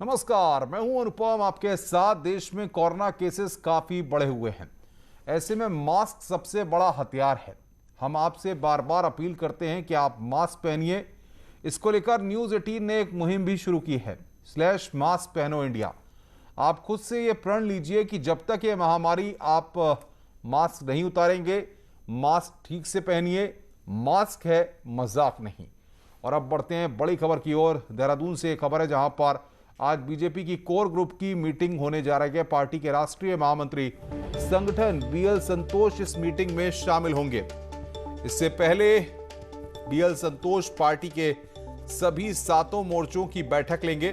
नमस्कार, मैं हूं अनुपम। आपके साथ। देश में कोरोना केसेस काफी बढ़े हुए हैं। ऐसे में मास्क सबसे बड़ा हथियार है। हम आपसे बार बार अपील करते हैं कि आप मास्क पहनिए। इसको लेकर न्यूज 18 ने एक मुहिम भी शुरू की है, /मास्क पहनो इंडिया। आप खुद से ये प्रण लीजिए कि जब तक ये महामारी आप मास्क नहीं उतारेंगे, मास्क ठीक से पहनिए। मास्क है, मजाक नहीं। और अब बढ़ते हैं बड़ी खबर की ओर। देहरादून से एक खबर है जहां पर आज बीजेपी की कोर ग्रुप की मीटिंग होने जा रही है। पार्टी के राष्ट्रीय महामंत्री संगठन बीएल संतोष इस मीटिंग में शामिल होंगे। इससे पहले बीएल संतोष पार्टी के सभी 7 मोर्चों की बैठक लेंगे।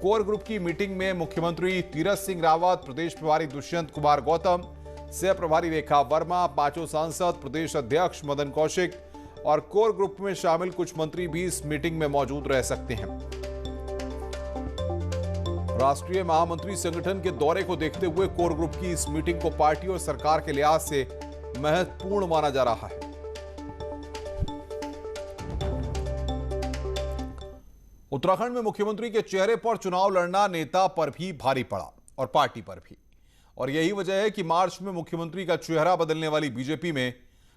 कोर ग्रुप की मीटिंग में मुख्यमंत्री तीरथ सिंह रावत, प्रदेश प्रभारी दुष्यंत कुमार गौतम, सह प्रभारी रेखा वर्मा, 5 सांसद, प्रदेश अध्यक्ष मदन कौशिक और कोर ग्रुप में शामिल कुछ मंत्री भी इस मीटिंग में मौजूद रह सकते हैं। राष्ट्रीय महामंत्री संगठन के दौरे को देखते हुए कोर ग्रुप की इस मीटिंग को पार्टी और सरकार के लिहाज से महत्वपूर्ण माना जा रहा है। उत्तराखंड में मुख्यमंत्री के चेहरे पर चुनाव लड़ना नेता पर भी भारी पड़ा और पार्टी पर भी। और यही वजह है कि मार्च में मुख्यमंत्री का चेहरा बदलने वाली बीजेपी में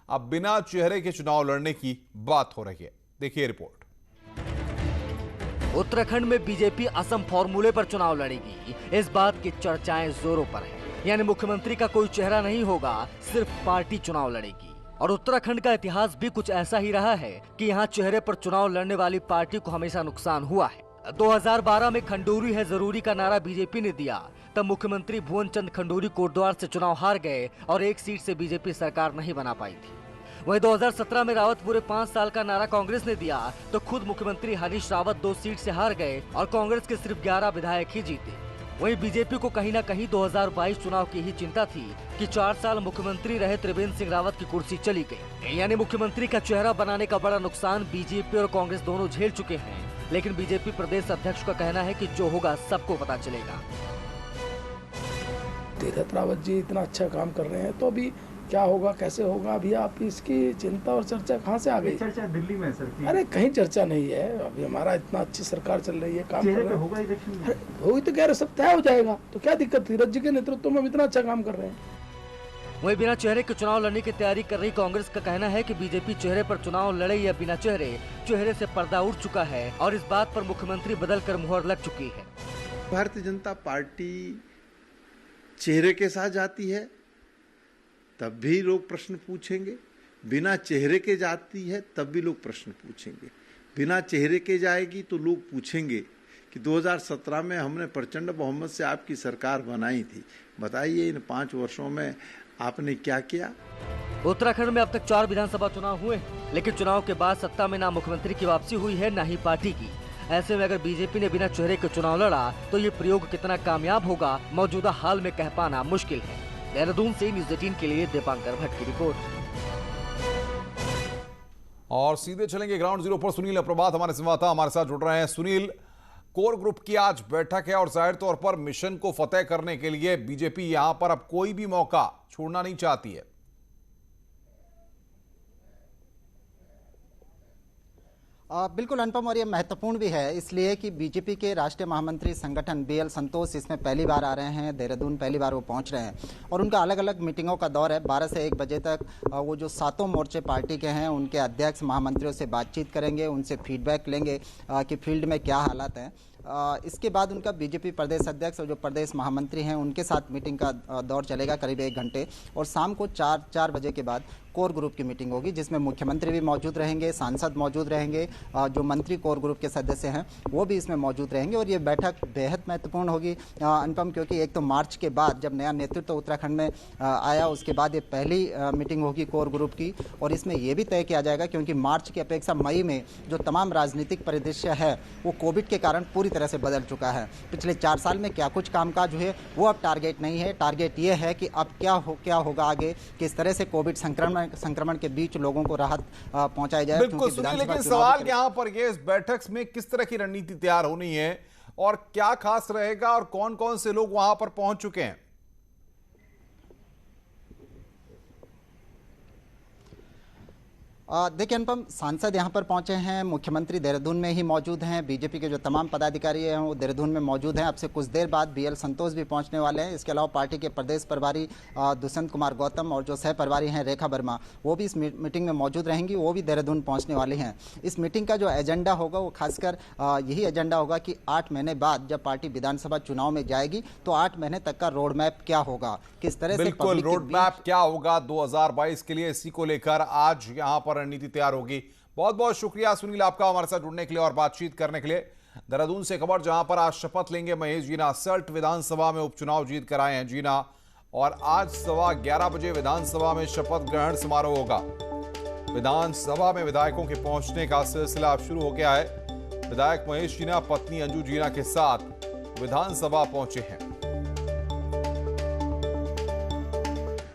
अब बिना चेहरे के चुनाव लड़ने की बात हो रही है। देखिए रिपोर्ट। उत्तराखंड में बीजेपी असम फॉर्मूले पर चुनाव लड़ेगी, इस बात की चर्चाएं जोरों पर हैं। यानी मुख्यमंत्री का कोई चेहरा नहीं होगा, सिर्फ पार्टी चुनाव लड़ेगी। और उत्तराखंड का इतिहास भी कुछ ऐसा ही रहा है कि यहाँ चेहरे पर चुनाव लड़ने वाली पार्टी को हमेशा नुकसान हुआ है। 2012 में खंडूरी है जरूरी का नारा बीजेपी ने दिया, तब मुख्यमंत्री भुवन चंद खंडूरी कोटद्वार से चुनाव हार गए और एक सीट से बीजेपी सरकार नहीं बना पाई थी। वहीं 2017 में रावत पूरे 5 साल का नारा कांग्रेस ने दिया तो खुद मुख्यमंत्री हरीश रावत 2 सीट से हार गए और कांग्रेस के सिर्फ 11 विधायक ही जीते। वहीं बीजेपी को कहीं न कहीं 2022 चुनाव की ही चिंता थी कि 4 साल मुख्यमंत्री रहे त्रिवेंद्र सिंह रावत की कुर्सी चली गई। यानी मुख्यमंत्री का चेहरा बनाने का बड़ा नुकसान बीजेपी और कांग्रेस दोनों झेल चुके हैं। लेकिन बीजेपी प्रदेश अध्यक्ष का कहना है कि जो होगा सबको पता चलेगा। तीरथ रावत जी इतना अच्छा काम कर रहे हैं तो अभी क्या होगा, कैसे होगा, अभी आप इसकी चिंता और चर्चा कहाँ से आ गई? चर्चा दिल्ली में सर की। अरे कहीं चर्चा नहीं है। अभी हमारा इतना अच्छी सरकार चल रही है, काम कर रहे हैं। होगा इलेक्शन, होगी तो कह रहे सब तय हो जाएगा, तो क्या दिक्कत? तीरथ जी के नेतृत्व में इतना अच्छा काम कर रहे हैं। वहीं बिना चेहरे के चुनाव लड़ने की तैयारी कर रही कांग्रेस का कहना है कि बीजेपी चेहरे पर चुनाव लड़े या बिना चेहरे से पर्दा उठ चुका है और इस बात पर मुख्यमंत्री बदल कर मुहर लग चुकी है। भारतीय जनता पार्टी चेहरे के साथ जाती है तब भी लोग प्रश्न पूछेंगे, बिना चेहरे के जाती है तब भी लोग प्रश्न पूछेंगे। बिना चेहरे के जाएगी तो लोग पूछेंगे कि 2017 में हमने प्रचंड बहुमत से आपकी सरकार बनाई थी, बताइए इन 5 वर्षों में आपने क्या किया? उत्तराखंड में अब तक 4 विधानसभा चुनाव हुए, लेकिन चुनाव के बाद सत्ता में ना मुख्यमंत्री की वापसी हुई है ना ही पार्टी की। ऐसे में अगर बीजेपी ने बिना चेहरे के चुनाव लड़ा तो ये प्रयोग कितना कामयाब होगा, मौजूदा हाल में कह पाना मुश्किल है। देहरादून से न्यूज़ 18 के लिए दीपांकर भट्ट की रिपोर्ट। और सीधे चलेंगे ग्राउंड जीरो पर। सुनील अप्रभात हमारे संवाददाता हमारे साथ जुड़ रहे हैं। सुनील, कोर ग्रुप की आज बैठक है और जाहिर तौर पर मिशन को फतेह करने के लिए बीजेपी यहां पर अब कोई भी मौका छोड़ना नहीं चाहती है। बिल्कुल अनुपम, और ये महत्वपूर्ण भी है इसलिए कि बीजेपी के राष्ट्रीय महामंत्री संगठन बीएल संतोष इसमें पहली बार आ रहे हैं। देहरादून पहली बार वो पहुंच रहे हैं और उनका अलग अलग मीटिंगों का दौर है। 12 से 1 बजे तक वो जो 7 मोर्चे पार्टी के हैं उनके अध्यक्ष महामंत्रियों से बातचीत करेंगे, उनसे फीडबैक लेंगे कि फील्ड में क्या हालात हैं। इसके बाद उनका बीजेपी प्रदेश अध्यक्ष और जो प्रदेश महामंत्री हैं उनके साथ मीटिंग का दौर चलेगा करीब 1 घंटे। और शाम को 4 बजे के बाद कोर ग्रुप की मीटिंग होगी जिसमें मुख्यमंत्री भी मौजूद रहेंगे, सांसद मौजूद रहेंगे, जो मंत्री कोर ग्रुप के सदस्य हैं वो भी इसमें मौजूद रहेंगे। और ये बैठक बेहद महत्वपूर्ण होगी अनुपम, क्योंकि एक तो मार्च के बाद जब नया नेतृत्व उत्तराखंड में आया उसके बाद ये पहली मीटिंग होगी कोर ग्रुप की। और इसमें ये भी तय किया जाएगा क्योंकि मार्च की अपेक्षा मई में जो तमाम राजनीतिक परिदृश्य है वो कोविड के कारण पूरी तरह से बदल चुका है। पिछले 4 साल में क्या कुछ कामकाज हुए वो अब टारगेट नहीं है। टारगेट ये है कि अब क्या होगा आगे, किस तरह से कोविड संक्रमण के बीच लोगों को राहत पहुंचाई जाए। बिल्कुल सुनिए, लेकिन सवाल यहाँ पर ये इस बैठक में किस तरह की रणनीति तैयार होनी है और क्या खास रहेगा और कौन कौन से लोग वहां पर पहुंच चुके हैं? देखिए अनुपम, सांसद यहाँ पर पहुंचे हैं, मुख्यमंत्री देहरादून में ही मौजूद हैं, बीजेपी के जो तमाम पदाधिकारी हैं वो देहरादून में मौजूद हैं। अब से कुछ देर बाद बीएल संतोष भी पहुंचने वाले हैं। इसके अलावा पार्टी के प्रदेश प्रभारी दुष्यंत कुमार गौतम और जो सह प्रभारी हैं रेखा वर्मा, वो भी इस मीटिंग में मौजूद रहेंगी, वो भी देहरादून पहुँचने वाली हैं। इस मीटिंग का जो एजेंडा होगा वो खासकर यही एजेंडा होगा कि 8 महीने बाद जब पार्टी विधानसभा चुनाव में जाएगी तो 8 महीने तक का रोड मैप क्या होगा, किस तरह से बिल्कुल रोड मैप क्या होगा 2022 के लिए, इसी को लेकर आज यहां पर रणनीति तैयार होगी। बहुत बहुत शुक्रिया सुनील आपका हमारे साथ जुड़ने के लिए और बातचीत करने के लिए। देहरादून से खबर जहां पर आज शपथ लेंगे महेश जीना, सल्ट विधानसभा में उपचुनाव जीत कर आए हैं जीना, और आज 11:15 बजे विधानसभा में शपथ ग्रहण समारोह होगा। विधानसभा में विधायकों के पहुंचने का सिलसिला अब शुरू हो गया है। विधायक महेश जीना पत्नी अंजू जीना के साथ विधानसभा पहुंचे हैं।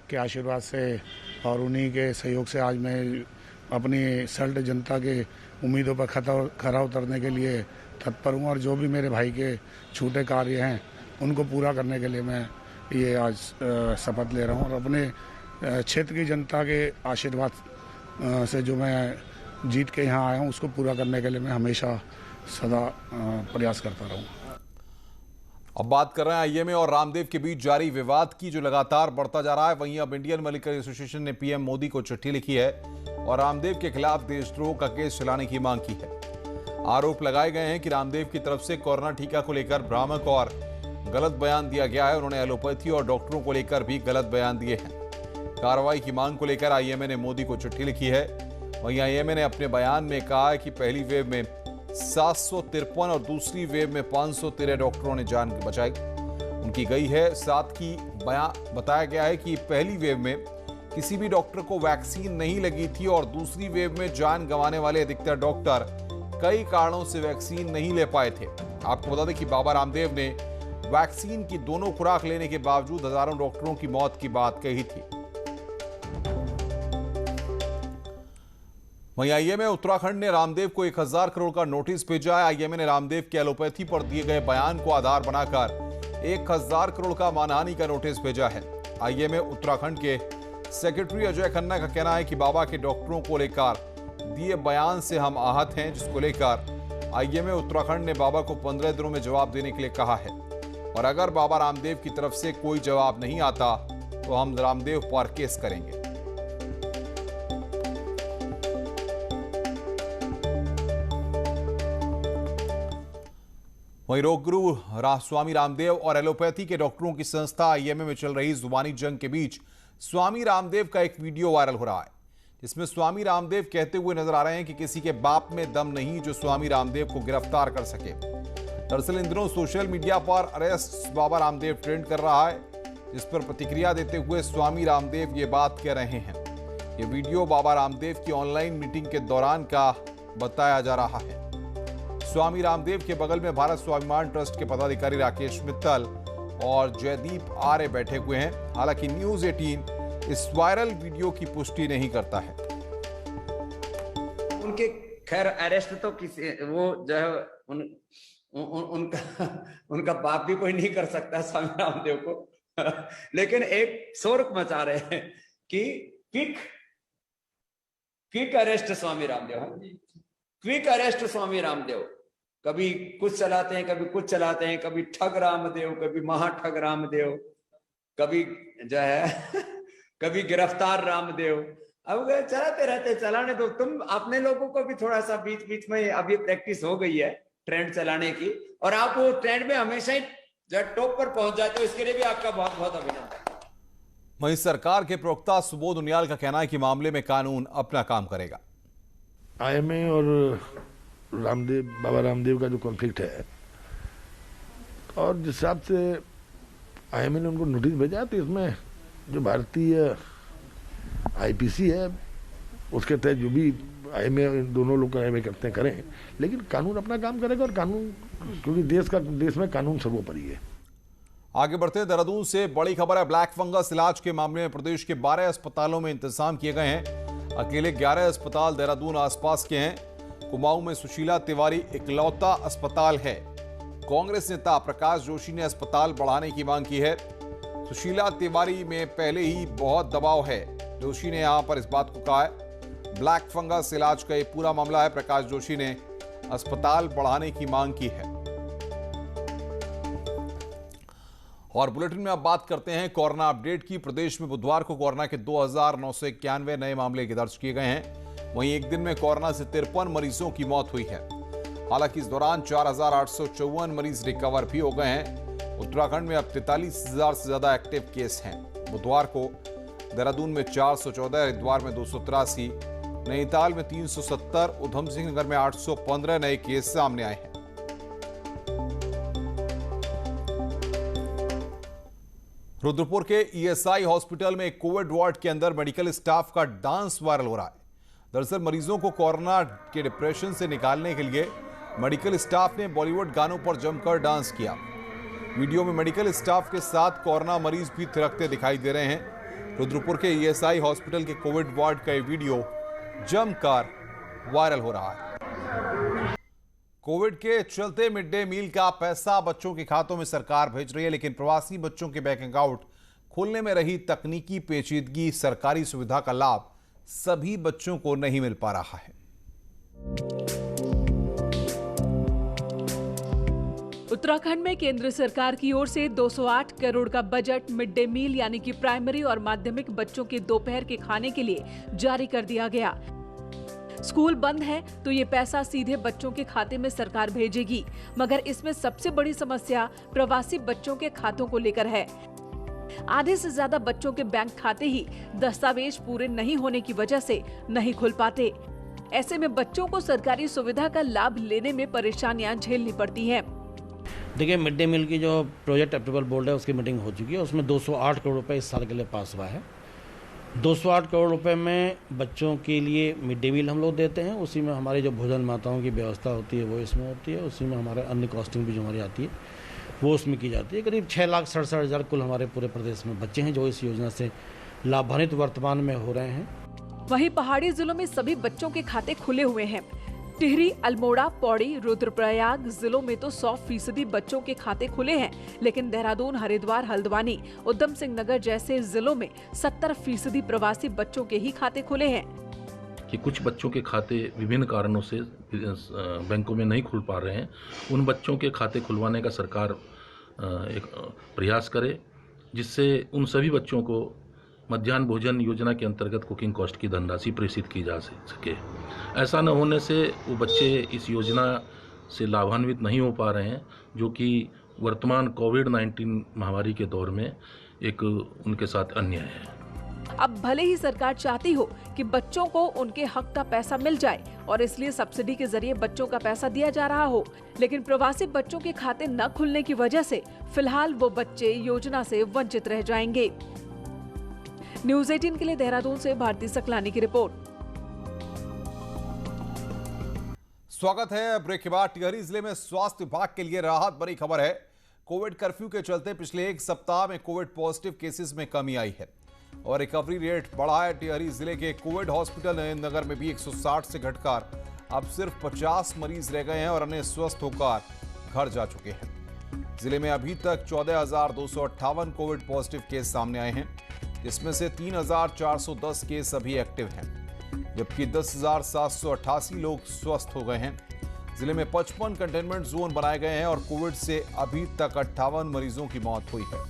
के आशीर्वाद से और उन्हीं के सहयोग से आज मैं अपनी सल्ट जनता के उम्मीदों पर खरा उतरने के लिए तत्पर हूँ, और जो भी मेरे भाई के छूटे कार्य हैं उनको पूरा करने के लिए मैं ये आज शपथ ले रहा हूँ। और अपने क्षेत्र की जनता के आशीर्वाद से जो मैं जीत के यहाँ आया हूँ उसको पूरा करने के लिए मैं हमेशा सदा प्रयास करता रहूँगा। अब बात कर रहे हैं आईएमए और रामदेव के बीच जारी विवाद की, जो लगातार बढ़ता जा रहा है। वहीं अब इंडियन मेडिकल एसोसिएशन ने पीएम मोदी को चिट्ठी लिखी है और रामदेव के खिलाफ देशद्रोह का केस चलाने की मांग की है। आरोप लगाए गए हैं कि रामदेव की तरफ से कोरोना टीका को लेकर भ्रामक और गलत बयान दिया गया है। उन्होंने एलोपैथी और डॉक्टरों को लेकर भी गलत बयान दिए हैं। कार्रवाई की मांग को लेकर आईएमए ने मोदी को चिट्ठी लिखी है। वहीं आईएमए ने अपने बयान में कहा है कि पहली वेव में 753 और दूसरी वेव में 513 डॉक्टरों ने जान बचाई उनकी गई है। साथ ही बताया गया है कि पहली वेव में किसी भी डॉक्टर को वैक्सीन नहीं लगी थी और दूसरी वेव में जान गंवाने वाले अधिकतर डॉक्टर कई कारणों से वैक्सीन नहीं ले पाए थे। आपको बता दें कि बाबा रामदेव ने वैक्सीन की दोनों खुराक लेने के बावजूद हजारों डॉक्टरों की मौत की बात कही थी। वहीं आईएमए उत्तराखंड ने रामदेव को 1000 करोड़ का नोटिस भेजा है। आईएमए ने रामदेव के एलोपैथी पर दिए गए बयान को आधार बनाकर 1000 करोड़ का मानहानि का नोटिस भेजा है। आईएमए उत्तराखंड के सेक्रेटरी अजय खन्ना का कहना है कि बाबा के डॉक्टरों को लेकर दिए बयान से हम आहत हैं, जिसको लेकर आईएमए उत्तराखंड ने बाबा को 15 दिनों में जवाब देने के लिए कहा है, और अगर बाबा रामदेव की तरफ से कोई जवाब नहीं आता तो हम रामदेव पर केस करेंगे। वहीं रोग गुरु स्वामी रामदेव और एलोपैथी के डॉक्टरों की संस्था आईएमए में चल रही जुबानी जंग के बीच स्वामी रामदेव का एक वीडियो वायरल हो रहा है, जिसमें स्वामी रामदेव कहते हुए नजर आ रहे हैं कि किसी के बाप में दम नहीं जो स्वामी रामदेव को गिरफ्तार कर सके। दरअसल इन दिनों सोशल मीडिया पर अरेस्ट बाबा रामदेव ट्रेंड कर रहा है, जिस पर प्रतिक्रिया देते हुए स्वामी रामदेव ये बात कह रहे हैं। ये वीडियो बाबा रामदेव की ऑनलाइन मीटिंग के दौरान का बताया जा रहा है। स्वामी रामदेव के बगल में भारत स्वाभिमान ट्रस्ट के पदाधिकारी राकेश मित्तल और जयदीप आर्य बैठे हुए हैं। हालांकि न्यूज 18 इस वायरल वीडियो की पुष्टि नहीं करता है। उनके खैर अरेस्ट तो किसी वो जो है उनका बाप भी कोई नहीं कर सकता स्वामी रामदेव को लेकिन एक शोर मचा रहे हैं कि quick arrest Swami Ramdev, quick arrest Swami Ramdev. कभी कुछ चलाते हैं, कभी कुछ चलाते हैं, कभी ठग रामदेव, कभी महाठग रामदेव, कभी जो है कभी गिरफ्तार रामदेव। अब चलाते रहते, चलाने दो। तुम अपने लोगों को भी थोड़ा सा बीच बीच में अभी प्रैक्टिस हो गई है ट्रेंड चलाने की, और आप वो ट्रेंड में हमेशा ही जो टॉप पर पहुंच जाते हो, इसके लिए भी आपका बहुत बहुत अभिनंदन। वहीं सरकार के प्रवक्ता सुबोध उनियाल का कहना है कि मामले में कानून अपना काम करेगा। आईएमए और बाबा रामदेव का जो कॉन्फ्लिक्ट है, और जिस हिसाब से आईएमए ने उनको नोटिस भेजा, तो इसमें जो भारतीय आईपीसी है उसके तहत जो भी आईएमए दोनों लोग आईएमए करते हैं करें, लेकिन कानून अपना काम करेगा। और कानून, क्योंकि देश में कानून सर्वोपरि है। आगे बढ़ते हैं, देहरादून से बड़ी खबर है। ब्लैक फंगस इलाज के मामले में प्रदेश के 12 अस्पतालों में इंतजाम किए गए हैं। अकेले 11 अस्पताल देहरादून आसपास के हैं। कुमाऊं में सुशीला तिवारी इकलौता अस्पताल है। कांग्रेस नेता प्रकाश जोशी ने अस्पताल बढ़ाने की मांग की है। सुशीला तिवारी में पहले ही बहुत दबाव है। जोशी ने यहां पर इस बात को कहा है। ब्लैक फंगस इलाज का ये पूरा मामला है। प्रकाश जोशी ने अस्पताल बढ़ाने की मांग की है। और बुलेटिन में अब बात करते हैं कोरोना अपडेट की। प्रदेश में बुधवार को कोरोना के 2991 नए मामले दर्ज किए गए हैं। वहीं एक दिन में कोरोना से 53 मरीजों की मौत हुई है। हालांकि इस दौरान 4854 मरीज रिकवर भी हो गए हैं। उत्तराखंड में अब 43,000 से ज्यादा एक्टिव केस हैं। बुधवार को देहरादून में 414, हरिद्वार में 283, नैनीताल में 370, उधम सिंह नगर में 815 नए केस सामने आए हैं। रुद्रपुर के ईएसआई हॉस्पिटल में एक कोविड वार्ड के अंदर मेडिकल स्टाफ का डांस वायरल हो रहा है। दरअसल मरीजों को कोरोना के डिप्रेशन से निकालने के लिए मेडिकल स्टाफ ने बॉलीवुड गानों पर जमकर डांस किया। वीडियो में मेडिकल स्टाफ के साथ कोरोना मरीज भी थिरकते दिखाई दे रहे हैं। रुद्रपुर के ईएसआई हॉस्पिटल के कोविड वार्ड का ये वीडियो जमकर वायरल हो रहा है। कोविड के चलते मिड डे मील का पैसा बच्चों के खातों में सरकार भेज रही है, लेकिन प्रवासी बच्चों के बैंक अकाउंट खोलने में रही तकनीकी पेचीदगी, सरकारी सुविधा का लाभ सभी बच्चों को नहीं मिल पा रहा है। उत्तराखंड में केंद्र सरकार की ओर से 208 करोड़ का बजट मिड डे मील यानी कि प्राइमरी और माध्यमिक बच्चों के दोपहर के खाने के लिए जारी कर दिया गया। स्कूल बंद है तो ये पैसा सीधे बच्चों के खाते में सरकार भेजेगी, मगर इसमें सबसे बड़ी समस्या प्रवासी बच्चों के खातों को लेकर है। आधे से ज्यादा बच्चों के बैंक खाते ही दस्तावेज पूरे नहीं होने की वजह से नहीं खुल पाते। ऐसे में बच्चों को सरकारी सुविधा का लाभ लेने में परेशानियां झेलनी पड़ती हैं। देखिए, मिड डे मील की जो प्रोजेक्ट अप्रूवल बोर्ड है उसकी मीटिंग हो चुकी है। उसमें 208 करोड़ रुपए इस साल के लिए पास हुआ है। 208 करोड़ रुपए में बच्चों के लिए मिड डे मील हम लोग देते हैं। उसी में हमारी जो भोजन माताओं की व्यवस्था होती है वो इसमें होती है। उसी में हमारे अन्य कॉस्टिंग भी जो हमारी आती है वो उसमें की जाती है। करीब 6,67,000 कुल हमारे पूरे प्रदेश में बच्चे हैं जो इस योजना से लाभान्वित वर्तमान में हो रहे हैं। वहीं पहाड़ी जिलों में सभी बच्चों के खाते खुले हुए हैं। टिहरी, अल्मोड़ा, पौड़ी, रुद्रप्रयाग जिलों में तो 100% बच्चों के खाते खुले हैं, लेकिन देहरादून, हरिद्वार, हल्द्वानी, उधम सिंह नगर जैसे जिलों में 70% प्रवासी बच्चों के ही खाते खुले हैं। कि कुछ बच्चों के खाते विभिन्न कारणों से बैंकों में नहीं खुल पा रहे हैं, उन बच्चों के खाते खुलवाने का सरकार एक प्रयास करे, जिससे उन सभी बच्चों को मध्याह्न भोजन योजना के अंतर्गत कुकिंग कॉस्ट की धनराशि प्रेषित की जा सके। ऐसा न होने से वो बच्चे इस योजना से लाभान्वित नहीं हो पा रहे हैं, जो कि वर्तमान कोविड-19 महामारी के दौर में एक उनके साथ अन्याय है। अब भले ही सरकार चाहती हो कि बच्चों को उनके हक का पैसा मिल जाए और इसलिए सब्सिडी के जरिए बच्चों का पैसा दिया जा रहा हो, लेकिन प्रवासी बच्चों के खाते न खुलने की वजह से फिलहाल वो बच्चे योजना से वंचित रह जाएंगे। न्यूज़ 18 के लिए देहरादून से भारती सकलानी की रिपोर्ट। स्वागत है। ब्रेक के बाद टिहरी जिले में स्वास्थ्य विभाग के लिए राहत भरी खबर है। कोविड कर्फ्यू के चलते पिछले एक सप्ताह में कोविड पॉजिटिव केसेस में कमी आई है और रिकवरी रेट बढ़ा है। टिहरी जिले के कोविड हॉस्पिटल नरेंद्र नगर में भी 160 से घटकर अब सिर्फ 50 मरीज रह गए हैं और अन्य स्वस्थ होकर घर जा चुके हैं। जिले में अभी तक 14,258 कोविड पॉजिटिव केस सामने आए हैं, जिसमें से 3,410 केस अभी एक्टिव हैं, जबकि 10,788 लोग स्वस्थ हो गए हैं। जिले में 55 कंटेनमेंट जोन बनाए गए हैं और कोविड से अभी तक 58 मरीजों की मौत हुई है।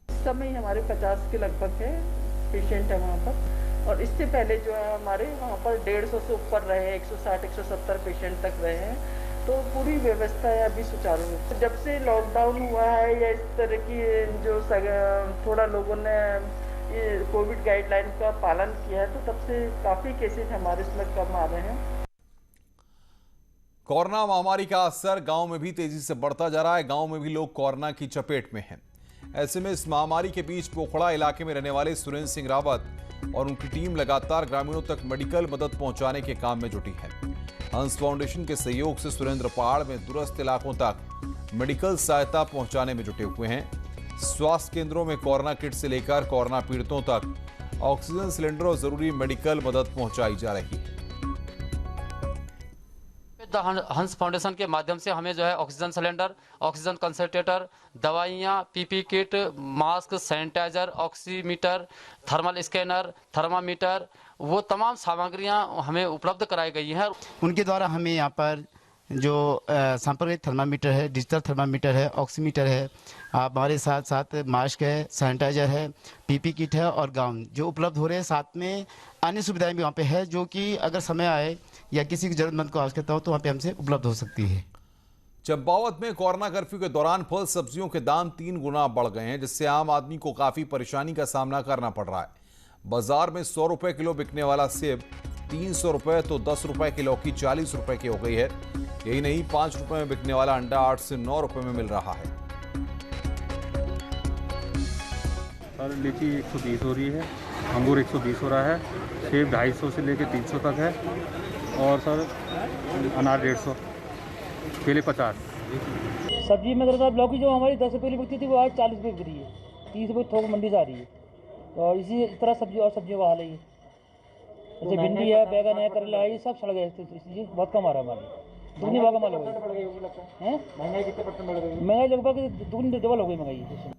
इस समय हमारे 50 के लगभग है पेशेंट है वहाँ पर, और इससे पहले जो है हमारे वहाँ पर 150 से ऊपर रहे, 160-170 पेशेंट तक रहे हैं। तो पूरी व्यवस्था है अभी सुचारू रूप से। जब से लॉकडाउन हुआ है या इस तरह की जो थोड़ा लोगों ने ये कोविड गाइडलाइन का पालन किया है, तो तब से काफी केसेस हमारे इसमें कम आ रहे हैं। कोरोना महामारी का असर गांव में भी तेजी से बढ़ता जा रहा है। गांव में भी लोग कोरोना की चपेट में हैं। ऐसे में इस महामारी के बीच पोखड़ा इलाके में रहने वाले सुरेंद्र सिंह रावत और उनकी टीम लगातार ग्रामीणों तक मेडिकल मदद पहुंचाने के काम में जुटी है। हंस फाउंडेशन के सहयोग से सुरेंद्र पहाड़ में दूरस्थ इलाकों तक मेडिकल सहायता पहुंचाने में जुटे हुए हैं। स्वास्थ्य केंद्रों में कोरोना किट से लेकर कोरोना पीड़ितों तक ऑक्सीजन सिलेंडर और जरूरी मेडिकल मदद पहुंचाई जा रही है। द हंस फाउंडेशन के माध्यम से हमें जो है ऑक्सीजन सिलेंडर, ऑक्सीजन कंसंट्रेटर, दवाइयाँ, PP kit, mask, sanitiser, oximeter, thermal scanner, thermometer, वो तमाम सामग्रियाँ हमें उपलब्ध कराई गई हैं। उनके द्वारा हमें यहाँ पर जो सांप्रदायिक थर्मामीटर है, डिजिटल थर्मामीटर है, ऑक्सीमीटर है, हमारे साथ साथ मास्क है, सैनिटाइजर है, पीपी किट है और गाउन जो उपलब्ध हो रहे हैं। साथ में अन्य सुविधाएं भी वहाँ पे है जो कि अगर समय आए या किसी की जरूरतमंद को आवश्यकता हो तो वहाँ पे हमसे उपलब्ध हो सकती है। चंपावत में कोरोना कर्फ्यू के दौरान फल सब्जियों के दाम 3 गुना बढ़ गए हैं, जिससे आम आदमी को काफी परेशानी का सामना करना पड़ रहा है। बाजार में 100 रुपए किलो बिकने वाला सेब 300 रुपए तो 10 रुपए किलो की 40 रुपए की हो गई है। यही नहीं, 5 रुपए में बिकने वाला अंडा 8 से 9 रुपए में मिल रहा है। सर लीची 120 हो रही है, अंगूर 120 हो रहा है, सेब 250 से लेकर 300 तक है और सर अनार 150, केले 50। सब्जी में अगर लौकी जो हमारी 10 रुपये की बिकती थी वो आज 40 रुपये बिक रही है, 30 रुपये थोक मंडी से आ रही है। और इसी तरह सब्जी और सब्जियों का हाल है। जैसे भिंडी है, बैगन है, करेला है, ये सब सड़ गए, इसलिए बहुत कम आ रहा है हमारे। दुगनी भाव का माल हो गया है। महंगाई कितने % बढ़ गई? महंगाई लगभग दुगनी डबल हो गई महंगाई।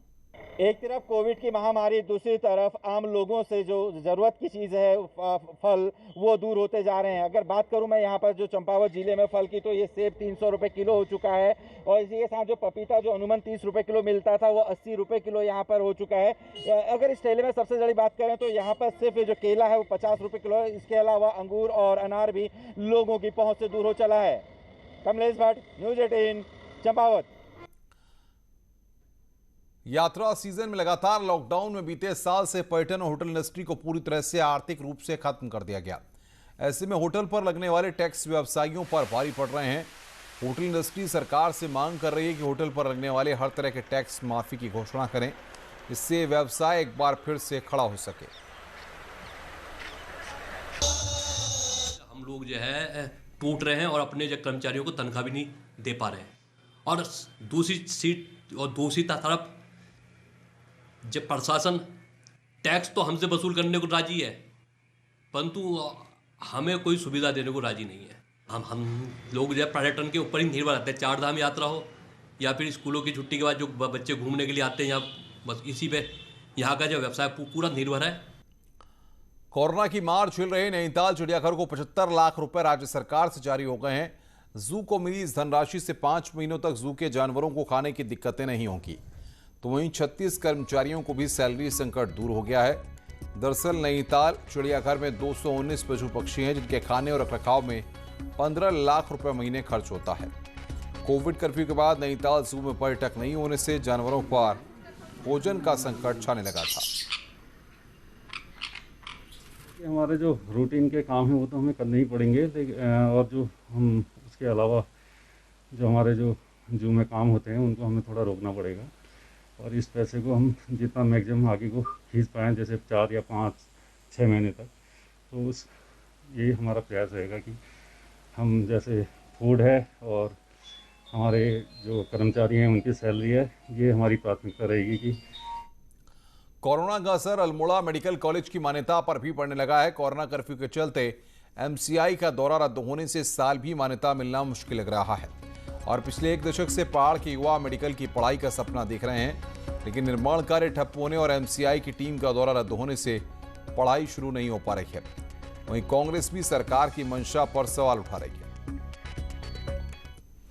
एक तरफ कोविड की महामारी, दूसरी तरफ आम लोगों से जो ज़रूरत की चीज़ है फल, वो दूर होते जा रहे हैं। अगर बात करूं मैं यहाँ पर जो चंपावत ज़िले में फल की, तो ये सेब 300 रुपये किलो हो चुका है और इसी के साथ जो पपीता जो अमूमन 30 रुपये किलो मिलता था वो 80 रुपये किलो यहाँ पर हो चुका है। अगर इस ठेले में सबसे बड़ी बात करें तो यहाँ पर सिर्फ जो केला है वो 50 रुपये किलो है। इसके अलावा अंगूर और अनार भी लोगों की पहुँच से दूर हो चला है। कमलेश भट्ट, न्यूज़ 18, चंपावत। यात्रा सीजन में लगातार लॉकडाउन में बीते साल से पर्यटन और होटल इंडस्ट्री को पूरी तरह से आर्थिक रूप से खत्म कर दिया गया। ऐसे में होटल पर लगने वाले टैक्स व्यवसायियों पर भारी पड़ रहे हैं। होटल इंडस्ट्री सरकार से मांग कर रही है कि होटल पर लगने वाले हर तरह के टैक्स माफी की घोषणा करें, इससे व्यवसाय एक बार फिर से खड़ा हो सके। हम लोग जो है टूट रहे हैं और अपने जो कर्मचारियों को तनख्वाह भी नहीं दे पा रहे हैं। और दूसरी तरफ जब प्रशासन टैक्स तो हमसे वसूल करने को राजी है, परंतु हमें कोई सुविधा देने को राजी नहीं है। हम लोग जो है पर्यटन के ऊपर ही निर्भर रहते हैं। 4 धाम यात्रा हो या फिर स्कूलों की छुट्टी के बाद जो बच्चे घूमने के लिए आते हैं यहाँ, बस इसी पे यहाँ का जो व्यवसाय पूरा निर्भर है। कोरोना की मार झेल रहे नैनीताल चिड़ियाघर को 75 लाख रुपए राज्य सरकार से जारी हो गए हैं। जू को मिली इस धनराशि से 5 महीनों तक जू के जानवरों को खाने की दिक्कतें नहीं होंगी। तो वहीं 36 कर्मचारियों को भी सैलरी संकट दूर हो गया है। दरअसल नैनीताल चिड़ियाघर में 219 पशु पक्षी हैं, जिनके खाने और रखरखाव में 15 लाख रुपए महीने खर्च होता है। कोविड कर्फ्यू के बाद नैनीताल जू में पर्यटक नहीं होने से जानवरों पर भोजन का संकट छाने लगा था। हमारे जो रूटीन के काम हैं वो तो हमें करने ही पड़ेंगे, और जो हम उसके अलावा जो हमारे जो जू में काम होते हैं उनको हमें थोड़ा रोकना पड़ेगा। और इस पैसे को हम जितना मैक्सिमम आगे को खींच पाएँ, जैसे 4 या 5-6 महीने तक, तो यही हमारा प्रयास रहेगा कि हम जैसे फूड है और हमारे जो कर्मचारी हैं उनकी सैलरी है, ये हमारी प्राथमिकता रहेगी। कि कोरोना का असर अल्मोड़ा मेडिकल कॉलेज की मान्यता पर भी पड़ने लगा है। कोरोना कर्फ्यू के चलते एमसीआई का दौरा रद्द होने से साल भी मान्यता मिलना मुश्किल लग रहा है और पिछले 1 दशक से पहाड़ के युवा मेडिकल की पढ़ाई का सपना देख रहे हैं, लेकिन निर्माण कार्य ठप होने और एमसीआई की टीम का दौरा रद्द होने से पढ़ाई शुरू नहीं हो पा रही है। वहीं कांग्रेस भी सरकार की मंशा पर सवाल उठा रही है।